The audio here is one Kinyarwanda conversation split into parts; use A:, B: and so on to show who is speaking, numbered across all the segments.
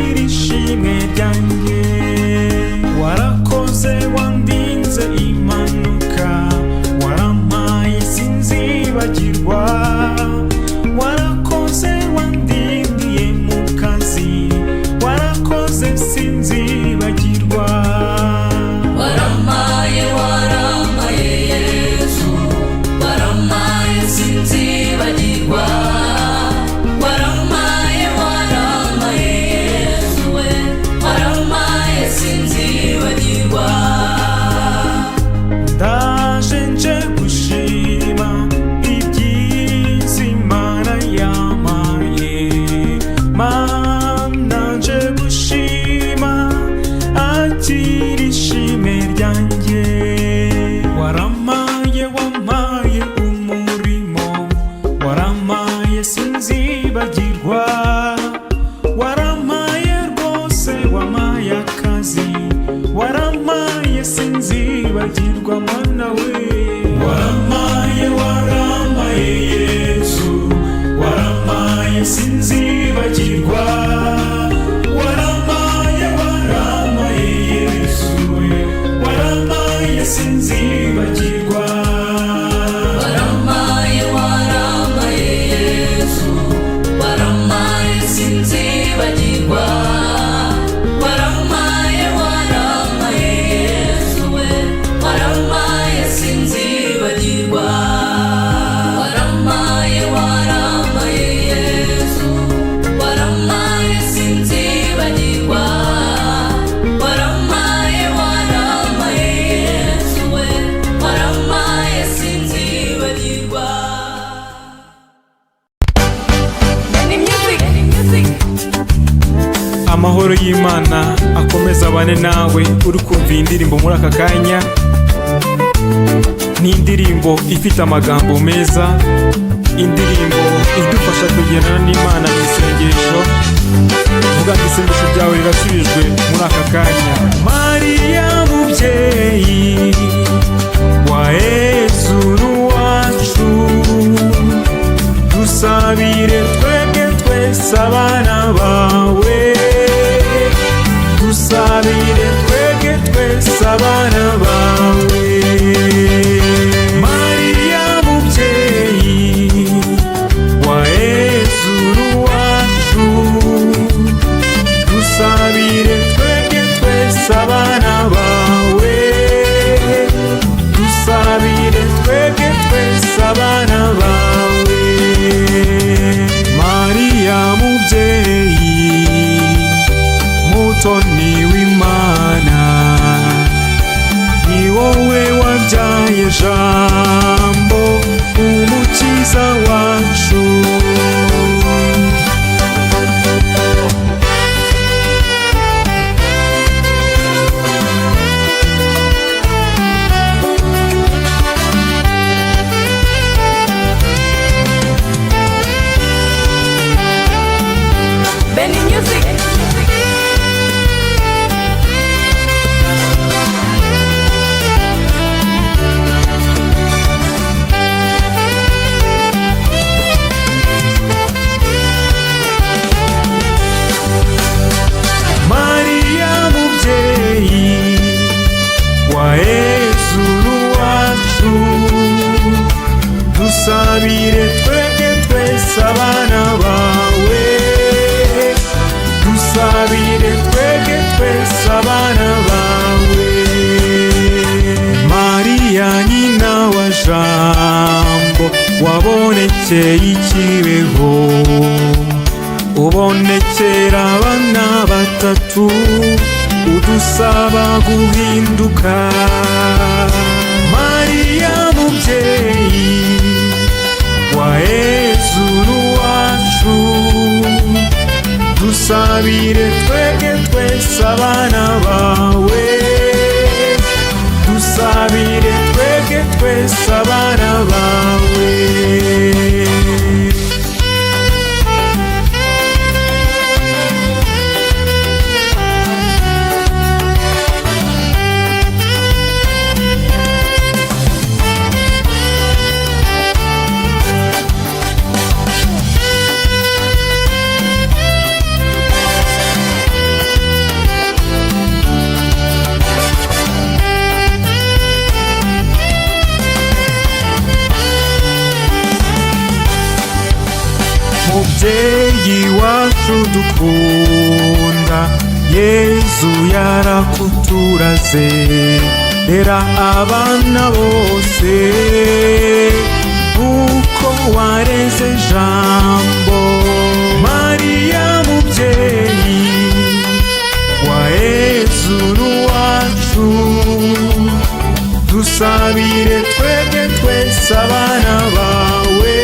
A: akira ishimwe ryanjye. Warakoze wandinze impanuka, warampaye sinzibagirwa. Warakoze wandindiye mu kazi, warakoze sinzibagirwa.
B: Waramaye Yesu, waramaye sinzibagirwa. Waramaye Yesu we, waramaye sinzibagirwa.
A: Ndaje nje gushima ibyiza Imana yampaye. Mana nje gushima akira ishimwe ryanjye. Waramaye wampaye umurimo, waramaye sinzibagirwa. Waramaye rwose wampaye akazi, waramaye sinzibagirwa Mana we. Waramaye Yesu, waramaye sinzibagirwa. Waramaye Yesu we, waramaye sinzibagirwa.
B: Waramaye Yesu, waramaye sinzibagirwa. Waramaye Yesu we, waramaye sinzibagirwa. Waramaye Yesu, waramaye sinzibagirwa. Waramaye Yesu we, waramaye sinzibagirwa.
A: Amahoro y'Imana akomeza abane nawe uri kumva iyi ndirimbo muri aka kanya. Ni indirimbo ifite amagambo meza, indirimbo idufasha kugendana n'Imana mu isengesho. Vuga ngo isengesho ryawe rirasubijwe muri aka kanya. Mariya mubyeyi wa Yesu wacu, dusabire twebwe twese abana bawe. Dusabire twebwe twese abana bawe. Mariya mubyeyi wa Yesu wacu, dusabire twebwe twese abana bawe. Dusabire twebwe twese abana bawe. Mariya mubyeyi mutoni w'Imana, ni wowe wabyaye Jambo umukiza wacu.
B: Benny Music.
A: Mariya mubyeyi wa Yesu wacu, dusabire twebwe twese abana bawe. Dusabire twebwe twese abana bawe. Mariya nyina wa Jambo, wabonekeye i Kibeho, ubonekera abana batatu, udusaba guhinduka. Mariya mubyeyi wa Yesu wacu, dusabire twebwe twese abana bawe. Dusabire twebwe twese abana bawe. wacu dukunda, Yezu yarakuturaze. Rera abana bose uko wareze Jambo. Mariya mubyeyi wa Yezu wacu, dusabire twebwe twese abana bawe,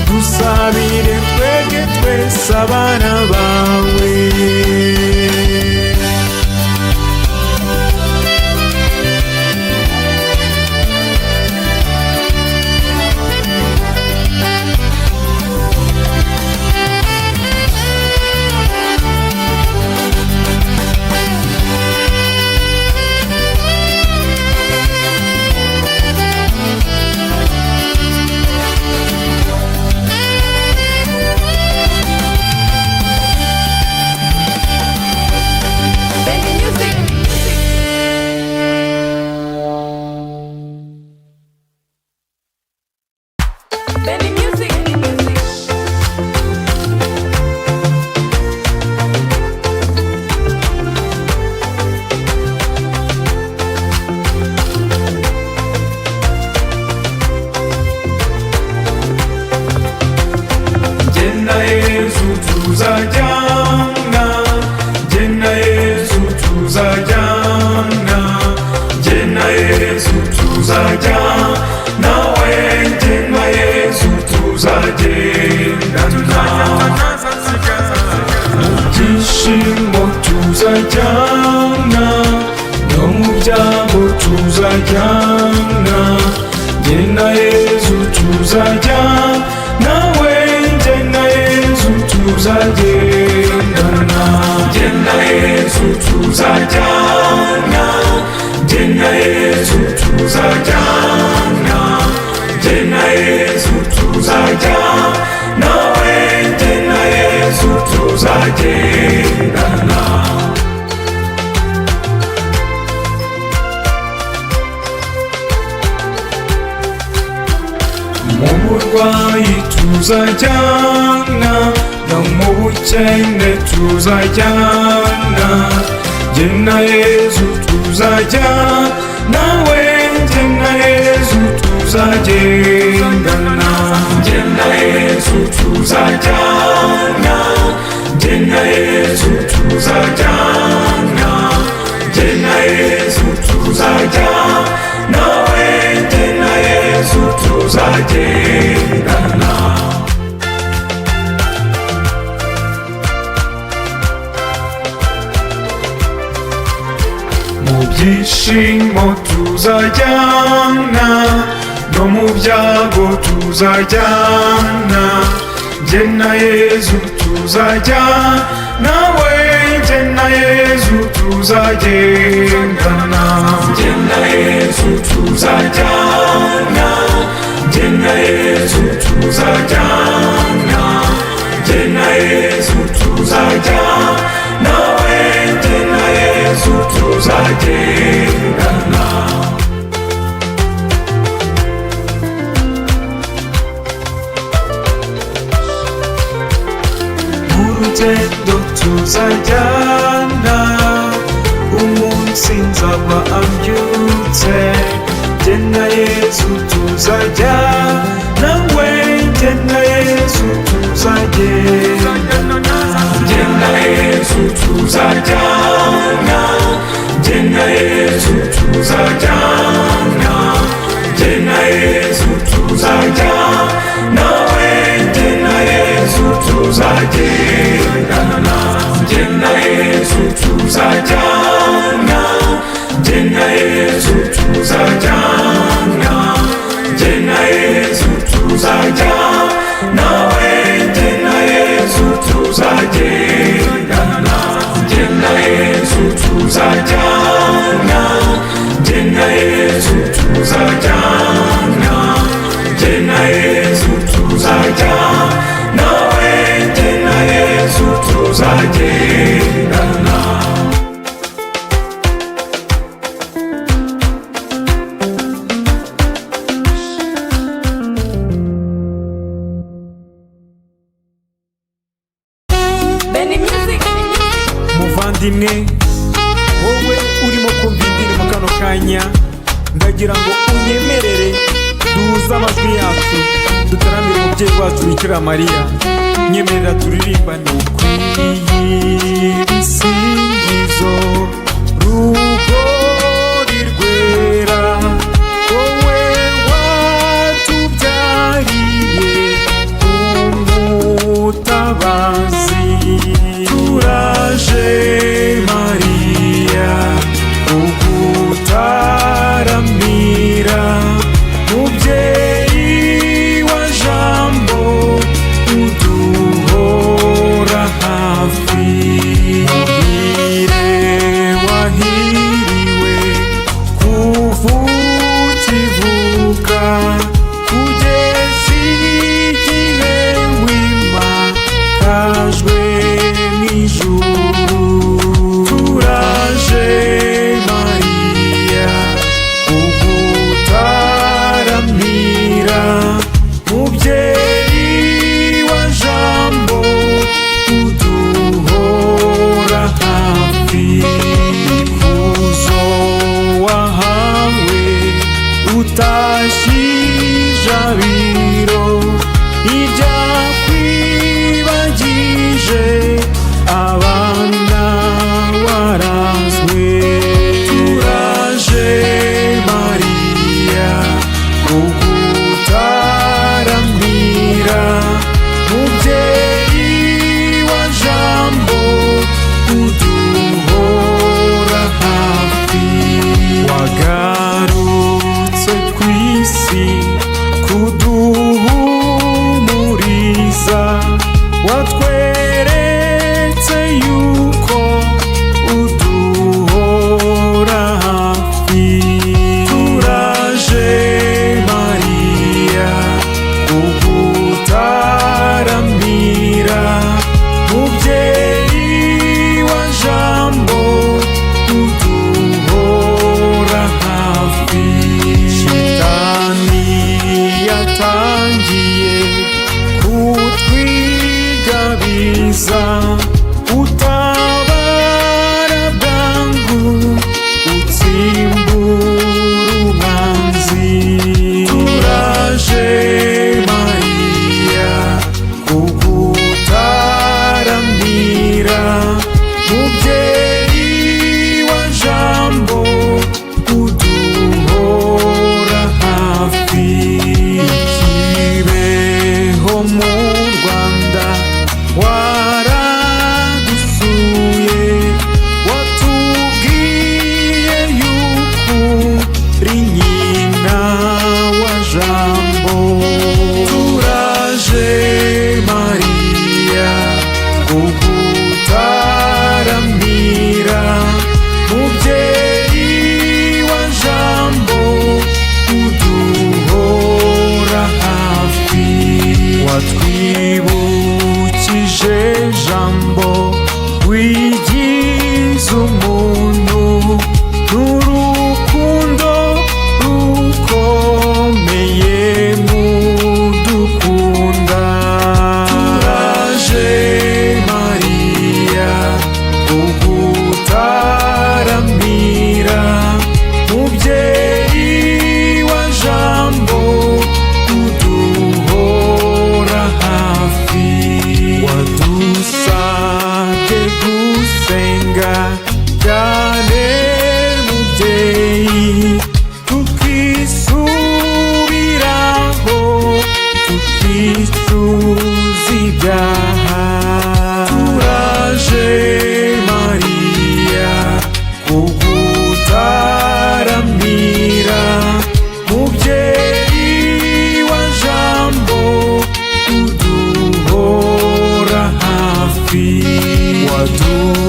A: dusabire twebwe twese abana bawe.
B: Benny Music.
A: Jena Yezu tuzajyana, Jena Yezu tuzajyana, Jena Yezu tuzajyana, nawe Jena Yezu tuzagendana. Mu byishimo tuzajyana, no mu byago tuzajyana, Jena Yezu tuzajyana, nawe Jena Yezu tuzagendana. Jena Yezu tuzajyana, Jena Yezu tuzajyana, Jena Yezu tuzajyana, nawe Jena Yezu tuzagendana. Mu burwayi tuzajyana, no mu bukene tuzajyana, Jena Yezu tuzajyana, nawe Jena Yezu tuzagendana. Jena Yezu tuzajyana, Jena Yezu tuzajyana, Jena Yezu tuzajyana, nawe Jena Yezu tuzagendana. Mu byishimo tuzajyana, no mu byago tuzajyana, Jena Yezu tuzajyana, nawe Jena Yezu tuzagendana. Jena Yezu tuzajyana, Jena Yezu tuzajyana, Jena Yezu tuzajyana, nawe Jena Yezu tuzagendana. Urugendo tuzajyana, umunsi nzaba ambyutse, Jena Yezu tuzajyana, nawe Jena Yezu tuzagendana. Jena Yezu tuzajyana, Jena Yezu tuzajyana, Jena Yezu tuzajyana, nawe Jena Yezu tuzagendana. Jena Yezu tuzajyana, Jena Yezu tuzajyana, Jena Yezu tuzajyana, nawe Jena Yezu tuzagendana. Jena Yezu tuzajyana, Jena Yezu tuzajyana, Jena Yezu tuzajyana, nawe Jena Yezu tuzagendana. muvandimwe wowe urimo kumva indirimbo kano kanya, ndagira ngo unyemerere duhuze amajwi yacu dutaramire umubyeyi wacu Bikira Mariya. Nyemerera turirimbane. Ibisingizo rugori rwera, wowe watubyariye umutabazi. Turaje Mariya ugutaramira, mubyeyi wa Jambo uduhora hafi. Muhire wahiriwe kuva ukivuka kugeza igihe wimakajwe mw'ijuru. Turaje Mariya ugutaramira, mubyeyi wa Jambo uduhora hafi. Ikuzo wahawe utashije abiro, iryakwibagije abana warazwe. Turaje Mariya ugutaramira, mubyeyi wa Jambo uduhora hafi. Wagarutse kw'isi kuduhumuriza, watweretse yuko uduhora hafi. Turaje Mariya ugutaramira, mubyeyi wa Jambo uduhora hafi. Shitani yatangiye kutwigabiza, utabara bwangu utsimbura umwanzi. Turaje Mariya ugutaramira, mubyeyi wa Jambo uduhora hafi. Kibeho mu Rwanda waradusuye, watubwiye yuko uri nyina wa Jambo. Turaje Mariya ugutaramira, mubyeyi wa Jambo uduhora hafi. Watwibukije Jambo wigize umuntu, n'urukundo rukomeye mudukunda. Turaje Mariya ugutaramira, mubyeyi wa Jambo uduhora hafi. Wadusabye gusenga cyane mubyeyi, tukisubiraho tukicuza ibyaha. Turaje Mariya ugutaramira, mubyeyi wa Jambo uduhora hafi.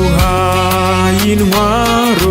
A: Waduhaye intwaro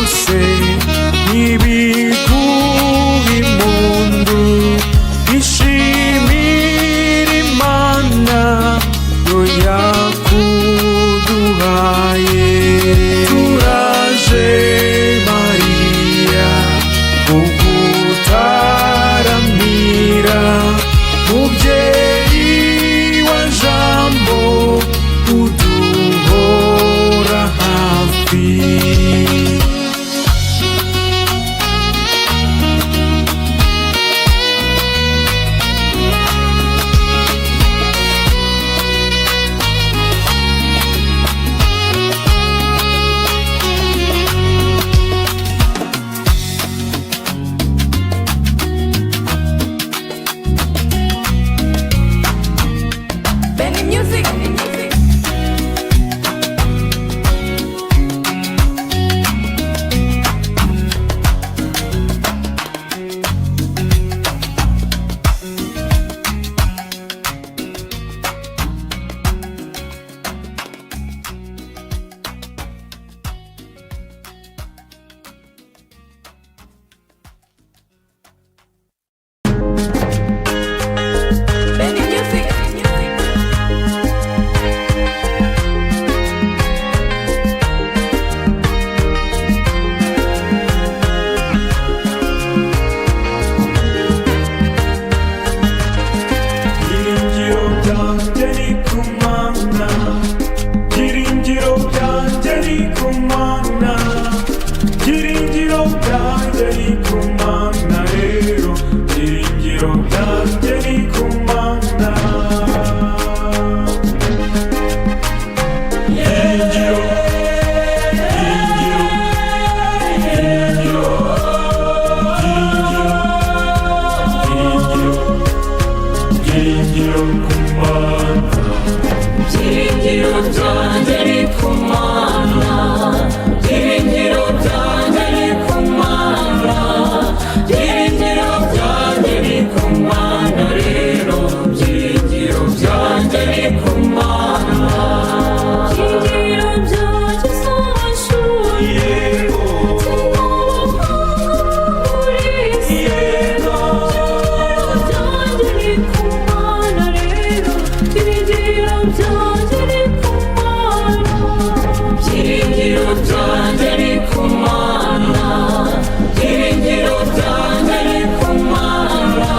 A: byose nibiguha impundu, ishimira Imana yo yakuduhaye. Turaje Mariya kugutaramira, mubyeyi wa Jambo uduhora hafi.
B: Benny Music. Benny Music.
A: Byiringiro byanjye ni ku Mana, byiringiro byanjye ni ku Mana, byiringiro byanjye ni ku Mana, rero byiringiro byanjye ni ku Mana. Byiringiro, byiringiro, byiringiro, byiringiro, byiringiro ku Mana.
B: Byiringiro byanjye ni ku Mana, byiringiro byanjye ni ku Mana, byiringiro byanjye ni ku Mana, rero byiringiro byanjye ni ku Mana. Byiringiro byanjye si amashuri,
A: Yego,
B: muri isi,
A: yego,
B: byanjye ni ku Mana, rero byiringiro byanjye ni ku Mana. Byiringiro byanjye ni ku Mana, byiringiro byanjye ni ku Mana,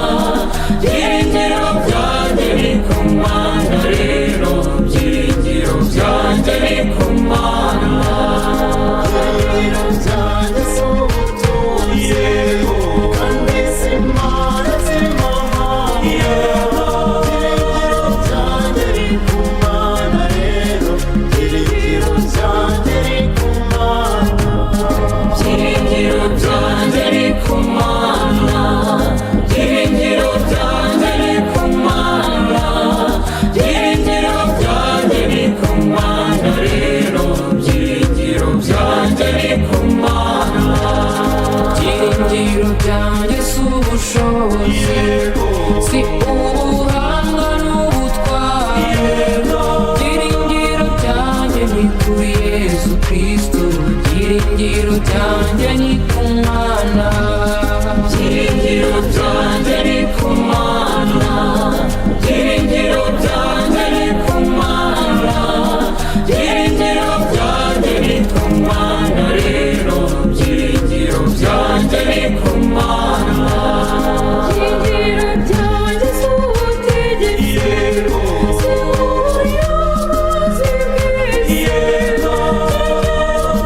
B: byiringiro byanjye ni ku Mana, rero byiringiro byanjye ni ku Mana. Byiringiro byanjye si ubutunzi,
A: yego,
B: kandi si Imana z'amahanga. Byiringiro byanjye ni ku Mana, rero byiringiro byanjye ni ku Mana. Byiringiro byanjye ni ku Mana, byiringiro byanjye ni ku Mana, byiringiro byanjye ni ku Mana, rero byiringiro byanjye ni ku Mana. Byiringiro byanjye si ubushobozi,
A: yego,
B: si ubuhanga n'ubutwari, byiringiro byanjye ni kuri Yesu Kristo, byiringiro byanjye ni ku Mana. Byiringiro byanjye ni ku Mana, byiringiro byanjye ni ku Mana, byiringiro byanjye ni ku Mana, rero byiringiro byanjye ni ku Mana. Byiringiro byanjye si ubutegetsi,
A: yego,
B: si ubuyobozi bw'isi,
A: yego,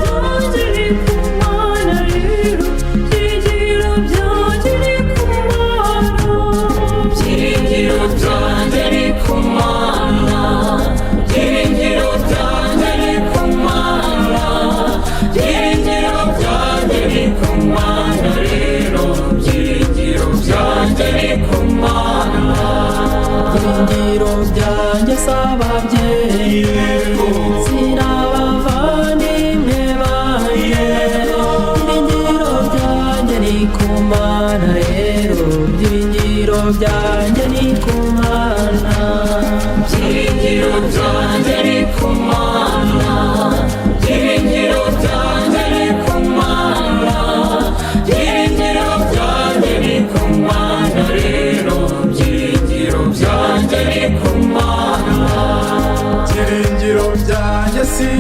B: byanjye ni ku Mana, rero byiringiro byanjye ni ku Mana.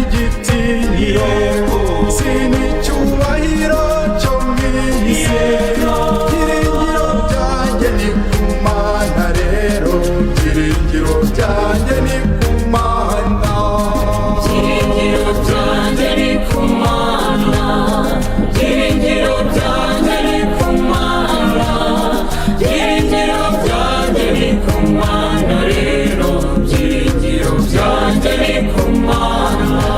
C: igitinyiro sinicyubahiro cyo mw'isi byiringiro byanjye ni ku Mana rero byiringiro byanjye ni ku Mana
B: byiringiro byanjye ni ku Mana byiringiro byanjye ni ku Mana byiringiro byanjye ni ku Mana rero byiringiro byanjye ni ku Mana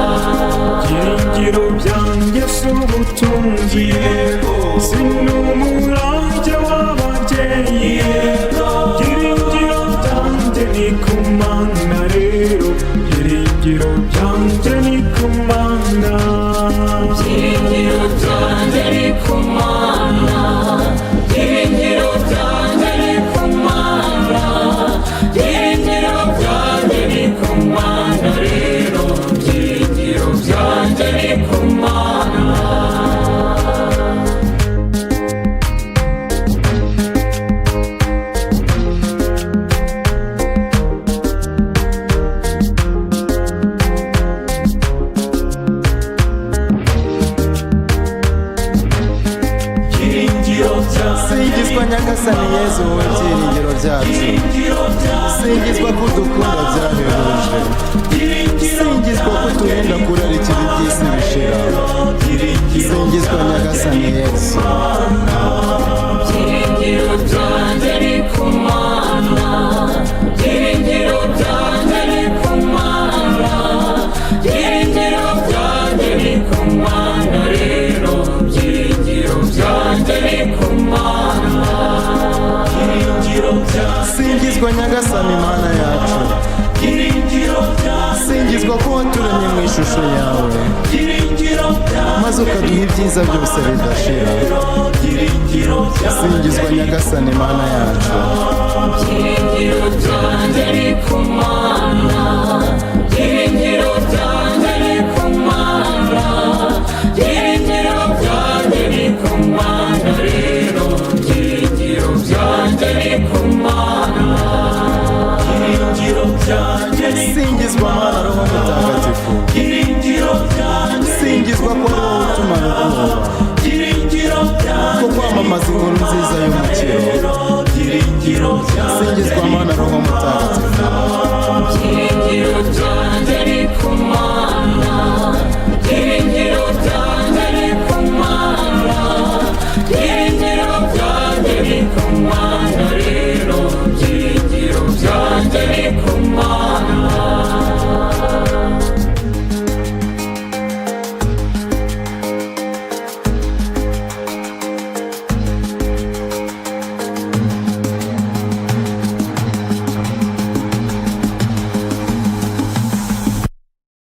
A: byiringiro byanjye si ubutunzi si n'umurage w'ababyeyi byiringiro byanjye ni ku Mana rero byiringiro byanjye ni ku Mana
B: byiringiro byanjye ni ku Mana byiringiro byanjye ni ku Mana byiringiro byanjye ni ku Mana rero byiringiro byanjye ni ku Mana
C: singizwa nyagasani yezu wowe byiringiro byacu singizwa ko udukunda byahebuje singizwa ko uturinda kurarikira iby'isi bishira singizwa nyagasani yezu
B: byiringiro byanjye ni ku Mana byiringiro byanjye ni ku Mana byiringiro byanjye ni ku Mana rero byiringiro byanjye ni ku Mana
C: singizwa nyagasani Mana yacu singizwa ko waturemye mu ishusho yawe maze ukaduha ibyiza byose bidashira singizwa nyagasani Mana yacu
B: byiringiro byanjye ni ku Mana byiringiro byanjye ni ku Mana byiringiro byanjye ni ku Mana rero byiringiro byanjye ni ku Mana
C: singizwa Mana roho mutagatifu singizwa ko ari wowe utumara ubwoba ko kwamamaza inkuru nziza y'umukiro singizwa Mana roho mutagatifu
B: byiringiro byanjye ni ku Mana